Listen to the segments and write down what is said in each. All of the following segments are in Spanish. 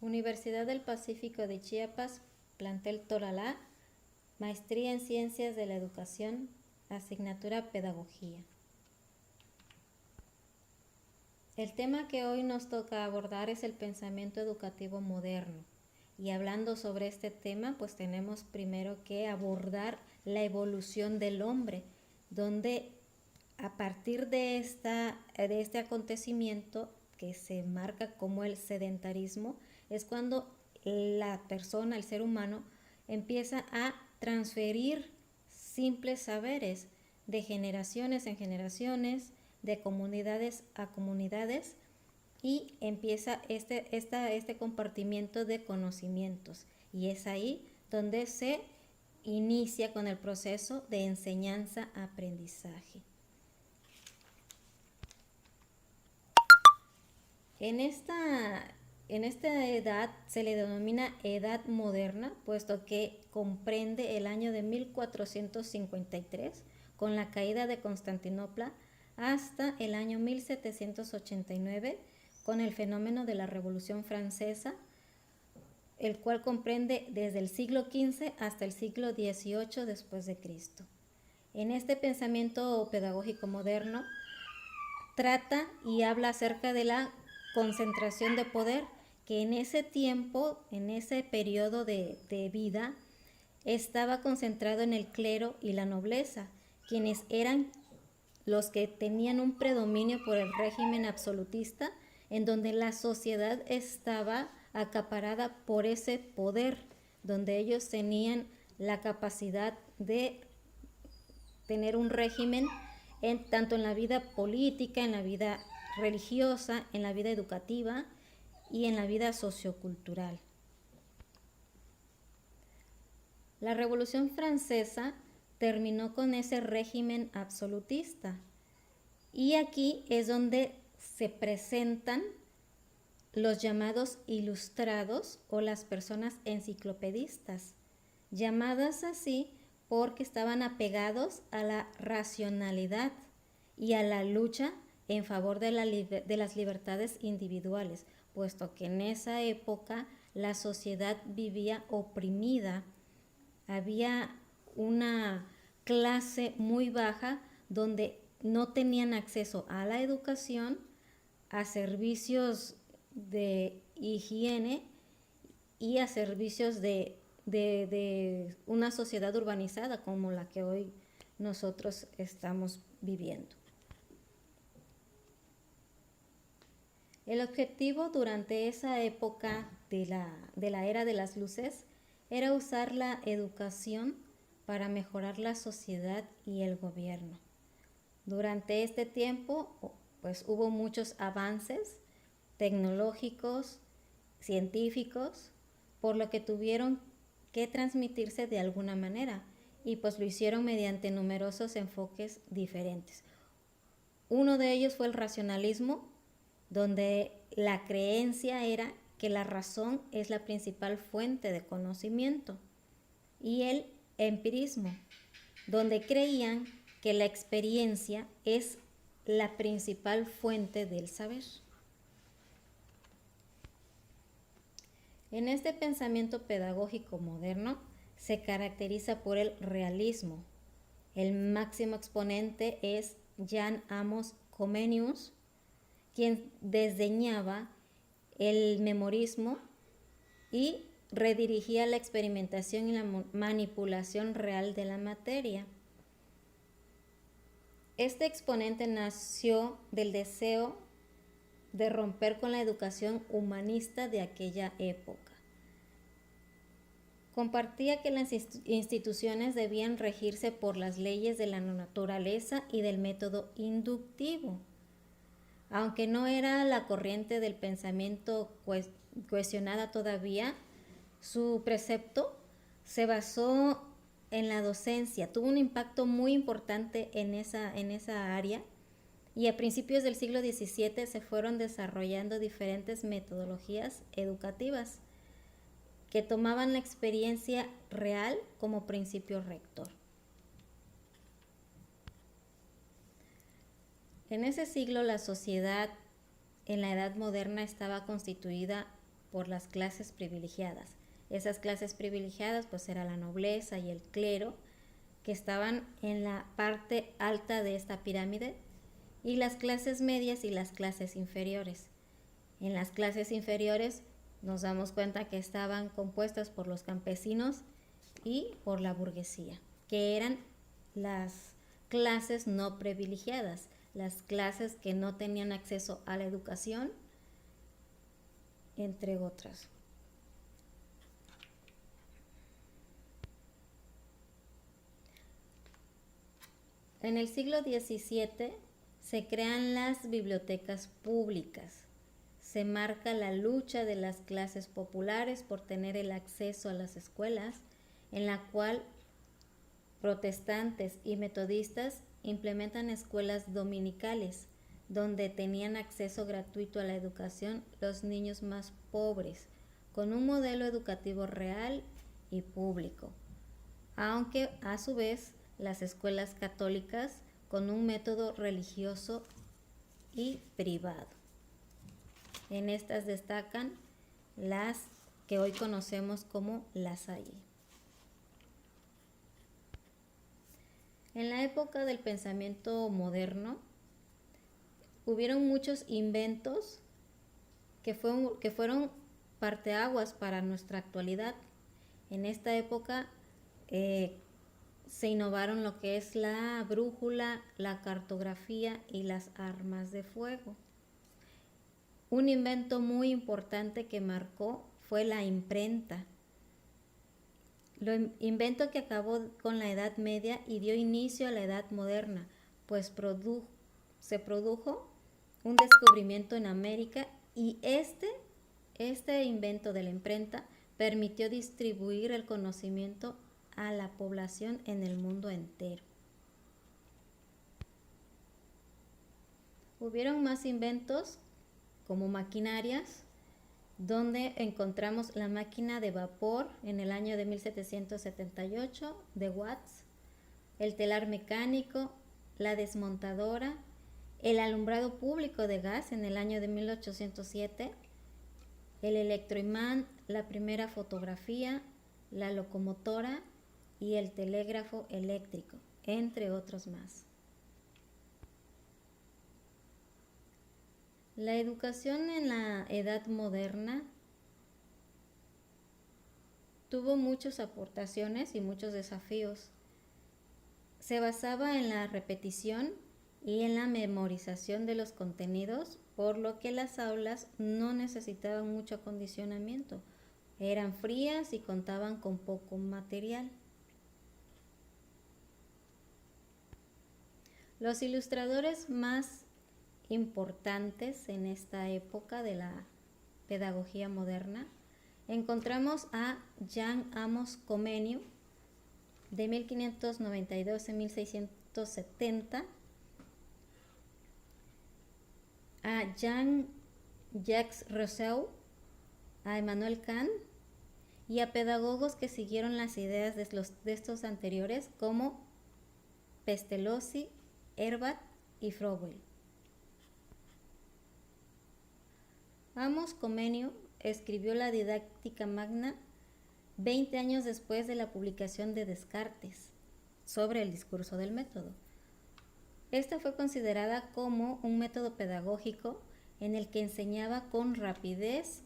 Universidad del Pacífico de Chiapas, plantel Tolalá, maestría en Ciencias de la Educación, asignatura Pedagogía. El tema que hoy nos toca abordar es el pensamiento educativo moderno. Y hablando sobre este tema, pues tenemos primero que abordar la evolución del hombre, donde a partir de este acontecimiento que se marca como el sedentarismo, es cuando la persona, el ser humano, empieza a transferir simples saberes de generaciones en generaciones, de comunidades a comunidades, y empieza este compartimiento de conocimientos. Y es ahí donde se inicia con el proceso de enseñanza-aprendizaje. En esta edad se le denomina edad moderna, puesto que comprende el año de 1453, con la caída de Constantinopla, hasta el año 1789, con el fenómeno de la Revolución Francesa, el cual comprende desde el siglo XV hasta el siglo XVIII después de Cristo. En este pensamiento pedagógico moderno trata y habla acerca de la concentración de poder, que en ese tiempo, en ese periodo de vida, estaba concentrado en el clero y la nobleza, quienes eran los que tenían un predominio por el régimen absolutista, en donde la sociedad estaba acaparada por ese poder, donde ellos tenían la capacidad de tener un régimen tanto en la vida política, en la vida religiosa, en la vida educativa y en la vida sociocultural. La Revolución Francesa terminó con ese régimen absolutista, y aquí es donde se presentan los llamados ilustrados o las personas enciclopedistas, llamadas así porque estaban apegados a la racionalidad y a la lucha en favor de las libertades individuales, puesto que en esa época la sociedad vivía oprimida. Había una clase muy baja donde no tenían acceso a la educación, a servicios de higiene y a servicios de una sociedad urbanizada como la que hoy nosotros estamos viviendo. El objetivo durante esa época de la era de las luces era usar la educación para mejorar la sociedad y el gobierno. Durante este tiempo, pues hubo muchos avances tecnológicos, científicos, por lo que tuvieron que transmitirse de alguna manera, y pues lo hicieron mediante numerosos enfoques diferentes. Uno de ellos fue el racionalismo, donde la creencia era que la razón es la principal fuente de conocimiento, y el empirismo, donde creían que la experiencia es la principal fuente del saber. En este pensamiento pedagógico moderno se caracteriza por el realismo. El máximo exponente es Jan Amos Comenius, quien desdeñaba el memorismo y redirigía la experimentación y la manipulación real de la materia. Este exponente nació del deseo de romper con la educación humanista de aquella época. Compartía que las instituciones debían regirse por las leyes de la naturaleza y del método inductivo. Aunque no era la corriente del pensamiento cuestionada todavía, su precepto se basó en la docencia, tuvo un impacto muy importante en esa área, y a principios del siglo XVII se fueron desarrollando diferentes metodologías educativas que tomaban la experiencia real como principio rector. En ese siglo la sociedad en la edad moderna estaba constituida por las clases privilegiadas. Esas clases privilegiadas pues era la nobleza y el clero, que estaban en la parte alta de esta pirámide, y las clases medias y las clases inferiores. En las clases inferiores nos damos cuenta que estaban compuestas por los campesinos y por la burguesía, que eran las clases no privilegiadas, las clases que no tenían acceso a la educación, entre otras. En el siglo XVII se crean las bibliotecas públicas. Se marca la lucha de las clases populares por tener el acceso a las escuelas, en la cual protestantes y metodistas implementan escuelas dominicales, donde tenían acceso gratuito a la educación los niños más pobres, con un modelo educativo real y público, aunque a su vez las escuelas católicas con un método religioso y privado. En estas destacan las que hoy conocemos como La Salle. En la época del pensamiento moderno, hubieron muchos inventos que fueron parteaguas para nuestra actualidad. En esta época se innovaron lo que es la brújula, la cartografía y las armas de fuego. Un invento muy importante que marcó fue la imprenta. Invento que acabó con la Edad Media y dio inicio a la Edad Moderna, pues se produjo un descubrimiento en América, y este invento de la imprenta permitió distribuir el conocimiento a la población en el mundo entero. Hubieron más inventos como maquinarias, donde encontramos la máquina de vapor en el año de 1778 de Watts, el telar mecánico, la desmontadora, el alumbrado público de gas en el año de 1807, el electroimán, la primera fotografía, la locomotora y el telégrafo eléctrico, entre otros más. La educación en la Edad Moderna tuvo muchas aportaciones y muchos desafíos. Se basaba en la repetición y en la memorización de los contenidos, por lo que las aulas no necesitaban mucho acondicionamiento. Eran frías y contaban con poco material. Los ilustradores más importantes en esta época de la pedagogía moderna, encontramos a Jan Amos Comenius, de 1592 a 1670, a Jean-Jacques Rousseau, a Emmanuel Kant y a pedagogos que siguieron las ideas de estos anteriores, como Pestalozzi, Herbat y Froebel. Amos Comenius escribió la Didáctica Magna 20 años después de la publicación de Descartes sobre el discurso del método. Esta fue considerada como un método pedagógico en el que enseñaba con rapidez,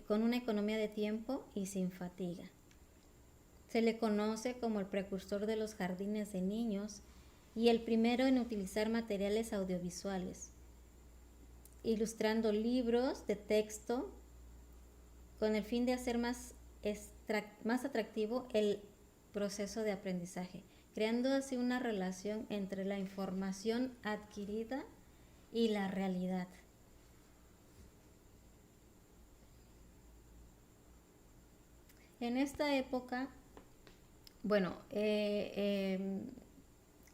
con una economía de tiempo y sin fatiga. Se le conoce como el precursor de los jardines de niños y el primero en utilizar materiales audiovisuales, ilustrando libros de texto con el fin de hacer más atractivo el proceso de aprendizaje, creando así una relación entre la información adquirida y la realidad. En esta época,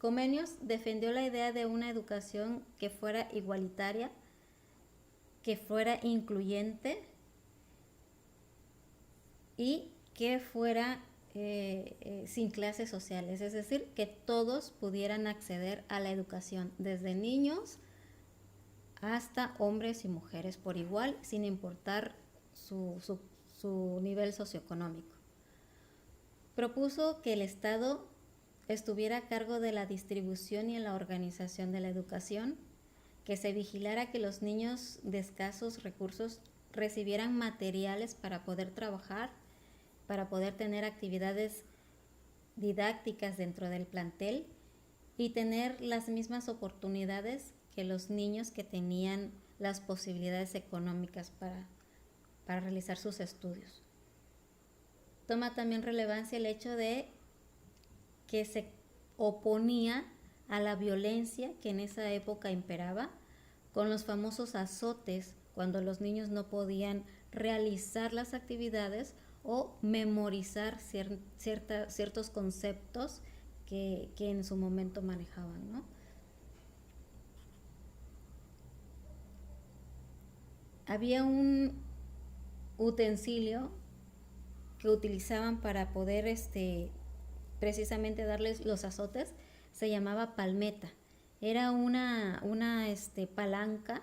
Comenius defendió la idea de una educación que fuera igualitaria, que fuera incluyente y que fuera sin clases sociales, es decir, que todos pudieran acceder a la educación, desde niños hasta hombres y mujeres por igual, sin importar su nivel socioeconómico. Propuso que el Estado estuviera a cargo de la distribución y en la organización de la educación, que se vigilara que los niños de escasos recursos recibieran materiales para poder trabajar, para poder tener actividades didácticas dentro del plantel y tener las mismas oportunidades que los niños que tenían las posibilidades económicas para realizar sus estudios. Toma también relevancia el hecho de que se oponía a la violencia que en esa época imperaba, con los famosos azotes cuando los niños no podían realizar las actividades o memorizar ciertos conceptos que en su momento manejaban, ¿no? Había un utensilio que utilizaban para poder precisamente darles los azotes, se llamaba palmeta. Era una palanca,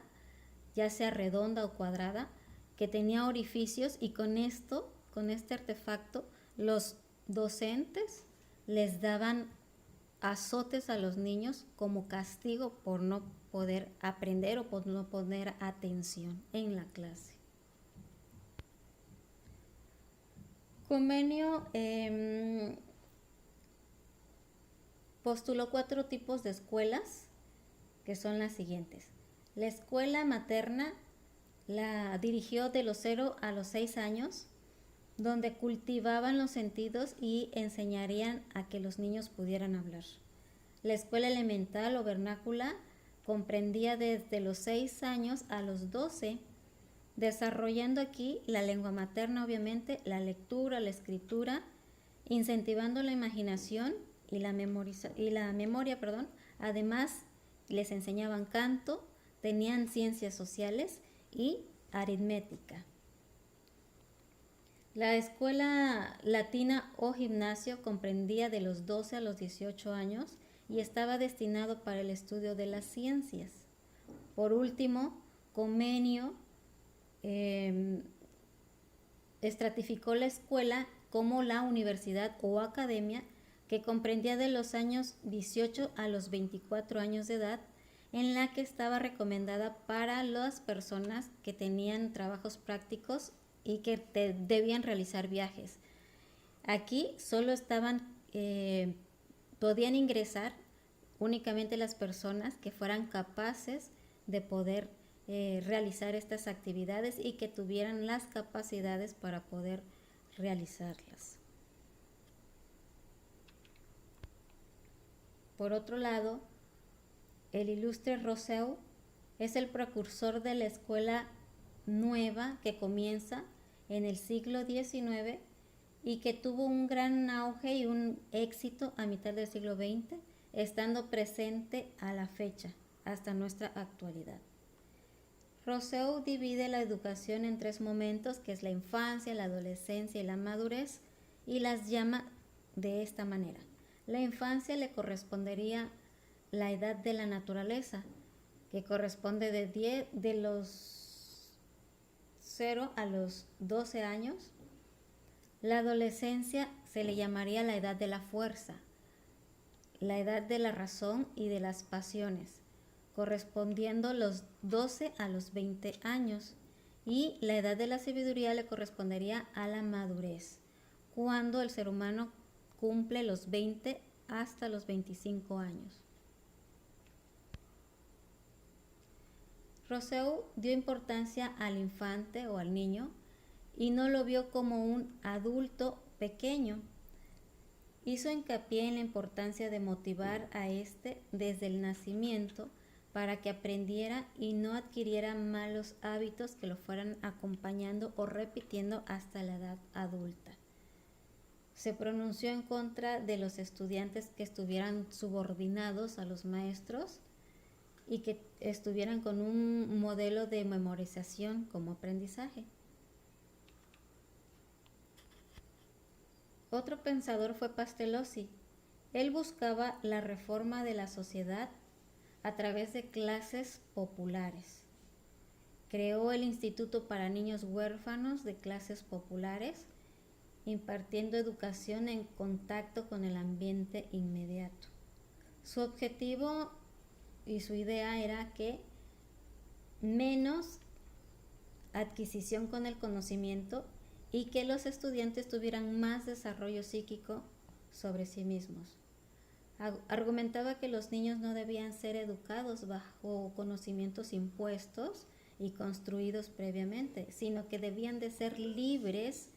ya sea redonda o cuadrada, que tenía orificios, y con este artefacto, los docentes les daban azotes a los niños como castigo por no poder aprender o por no poner atención en la clase. Comenio postuló 4 tipos de escuelas, que son las siguientes. La escuela materna la dirigió de los 0 a los 6 años, donde cultivaban los sentidos y enseñarían a que los niños pudieran hablar. La escuela elemental o vernácula comprendía desde los 6 años a los 12, desarrollando aquí la lengua materna, obviamente, la lectura, la escritura, incentivando la imaginación y la memoria. Además, les enseñaban canto, tenían ciencias sociales y aritmética. La escuela latina o gimnasio comprendía de los 12 a los 18 años y estaba destinado para el estudio de las ciencias. Por último, Comenio estratificó la escuela como la universidad o academia, que comprendía de los años 18 a los 24 años de edad, en la que estaba recomendada para las personas que tenían trabajos prácticos y que debían realizar viajes. Aquí solo podían ingresar únicamente las personas que fueran capaces de poder realizar estas actividades y que tuvieran las capacidades para poder realizarlas. Por otro lado, el ilustre Rousseau es el precursor de la escuela nueva que comienza en el siglo XIX y que tuvo un gran auge y un éxito a mitad del siglo XX, estando presente a la fecha, hasta nuestra actualidad. Rousseau divide la educación en 3 momentos, que es la infancia, la adolescencia y la madurez, y las llama de esta manera. La infancia le correspondería la edad de la naturaleza, que corresponde de los 0 a los 12 años. La adolescencia se le llamaría la edad de la fuerza, la edad de la razón y de las pasiones, correspondiendo los 12 a los 20 años, y la edad de la sabiduría le correspondería a la madurez, cuando el ser humano cumple los 20 hasta los 25 años. Rousseau dio importancia al infante o al niño y no lo vio como un adulto pequeño. Hizo hincapié en la importancia de motivar a desde el nacimiento para que aprendiera y no adquiriera malos hábitos que lo fueran acompañando o repitiendo hasta la edad adulta. Se pronunció en contra de los estudiantes que estuvieran subordinados a los maestros y que estuvieran con un modelo de memorización como aprendizaje. Otro pensador fue Pestalozzi. Él buscaba la reforma de la sociedad a través de clases populares, creó el Instituto para Niños Huérfanos de Clases Populares, impartiendo educación en contacto con el ambiente inmediato. Su objetivo y su idea era que menos adquisición con el conocimiento y que los estudiantes tuvieran más desarrollo psíquico sobre sí mismos. Argumentaba que los niños no debían ser educados bajo conocimientos impuestos y construidos previamente, sino que debían de ser libres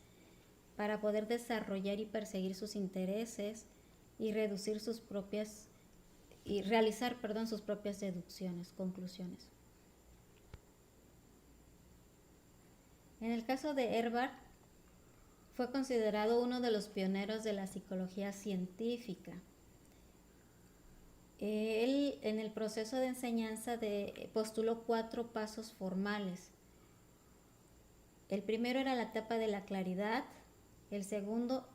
para poder desarrollar y perseguir sus intereses y realizar sus propias deducciones, conclusiones. En el caso de Herbart, fue considerado uno de los pioneros de la psicología científica. Él, en el proceso de enseñanza, postuló 4 pasos formales. El primero era la etapa de la claridad, el segundo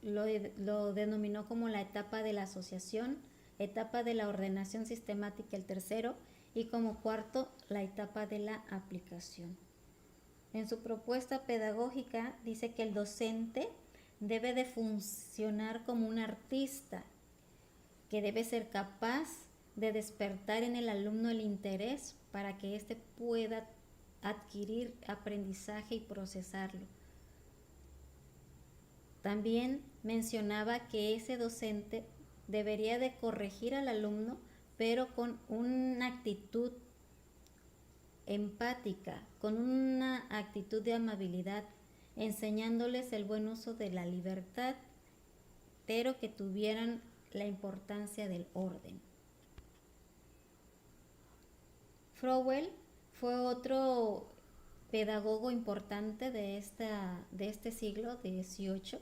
lo denominó como la etapa de la asociación, etapa de la ordenación sistemática el tercero, y como cuarto la etapa de la aplicación. En su propuesta pedagógica dice que el docente debe de funcionar como un artista, que debe ser capaz de despertar en el alumno el interés para que éste pueda adquirir aprendizaje y procesarlo. También mencionaba que ese docente debería de corregir al alumno, pero con una actitud empática, con una actitud de amabilidad, enseñándoles el buen uso de la libertad, pero que tuvieran la importancia del orden. Froebel fue otro pedagogo importante de este siglo XVIII,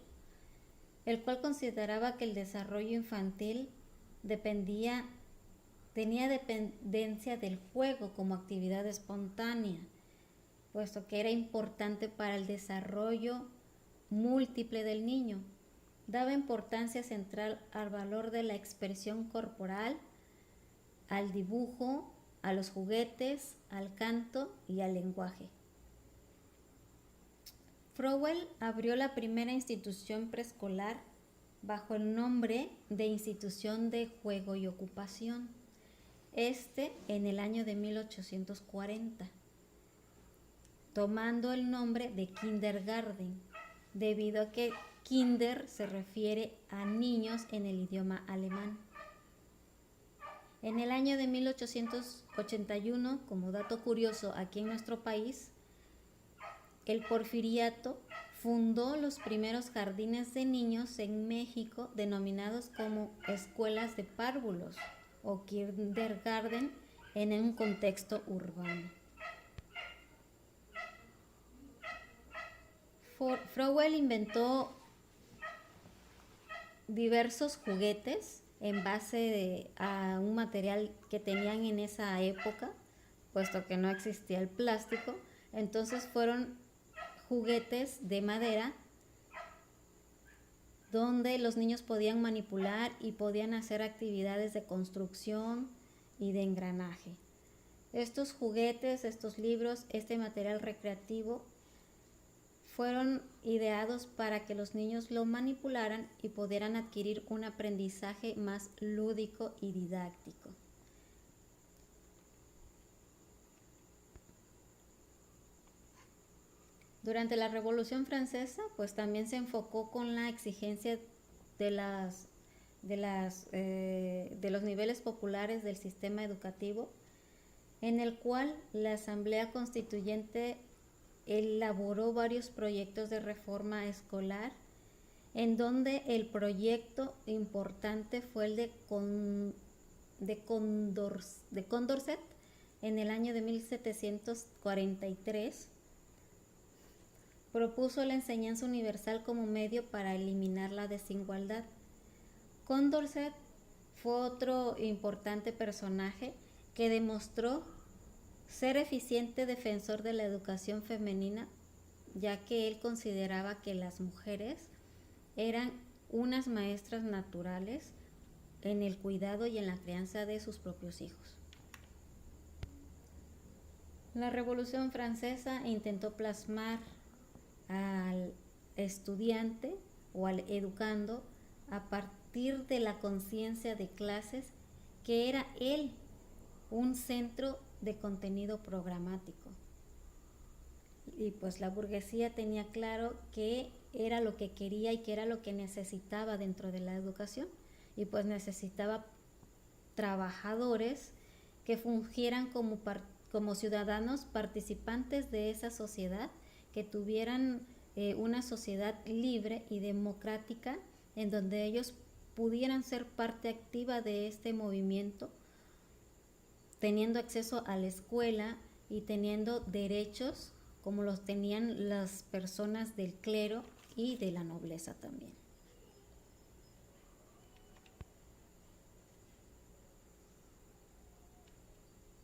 el cual consideraba que el desarrollo infantil tenía dependencia del juego como actividad espontánea, puesto que era importante para el desarrollo múltiple del niño. Daba importancia central al valor de la expresión corporal, al dibujo, a los juguetes, al canto y al lenguaje. Froebel abrió la primera institución preescolar bajo el nombre de Institución de Juego y Ocupación, en el año de 1840, tomando el nombre de Kindergarten, debido a que Kinder se refiere a niños en el idioma alemán. En el año de 1881, como dato curioso aquí en nuestro país, el Porfiriato fundó los primeros jardines de niños en México, denominados como escuelas de párvulos o kindergarten en un contexto urbano. Froebel inventó diversos juguetes en base a un material que tenían en esa época, puesto que no existía el plástico. Entonces fueron juguetes de madera donde los niños podían manipular y podían hacer actividades de construcción y de engranaje. Estos juguetes, estos libros, este material recreativo fueron ideados para que los niños lo manipularan y pudieran adquirir un aprendizaje más lúdico y didáctico. Durante la Revolución Francesa, pues también se enfocó con la exigencia de los niveles populares del sistema educativo, en el cual la Asamblea Constituyente elaboró varios proyectos de reforma escolar, en donde el proyecto importante fue el de Condorcet en el año de 1743. Propuso la enseñanza universal como medio para eliminar la desigualdad. Condorcet fue otro importante personaje que demostró ser eficiente defensor de la educación femenina, ya que él consideraba que las mujeres eran unas maestras naturales en el cuidado y en la crianza de sus propios hijos. La Revolución Francesa intentó plasmar al estudiante o al educando a partir de la conciencia de clases que era él un centro de contenido programático. Y pues la burguesía tenía claro qué era lo que quería y qué era lo que necesitaba dentro de la educación. Y pues necesitaba trabajadores que fungieran como ciudadanos participantes de esa sociedad, que tuvieran una sociedad libre y democrática en donde ellos pudieran ser parte activa de este movimiento, teniendo acceso a la escuela y teniendo derechos como los tenían las personas del clero y de la nobleza también.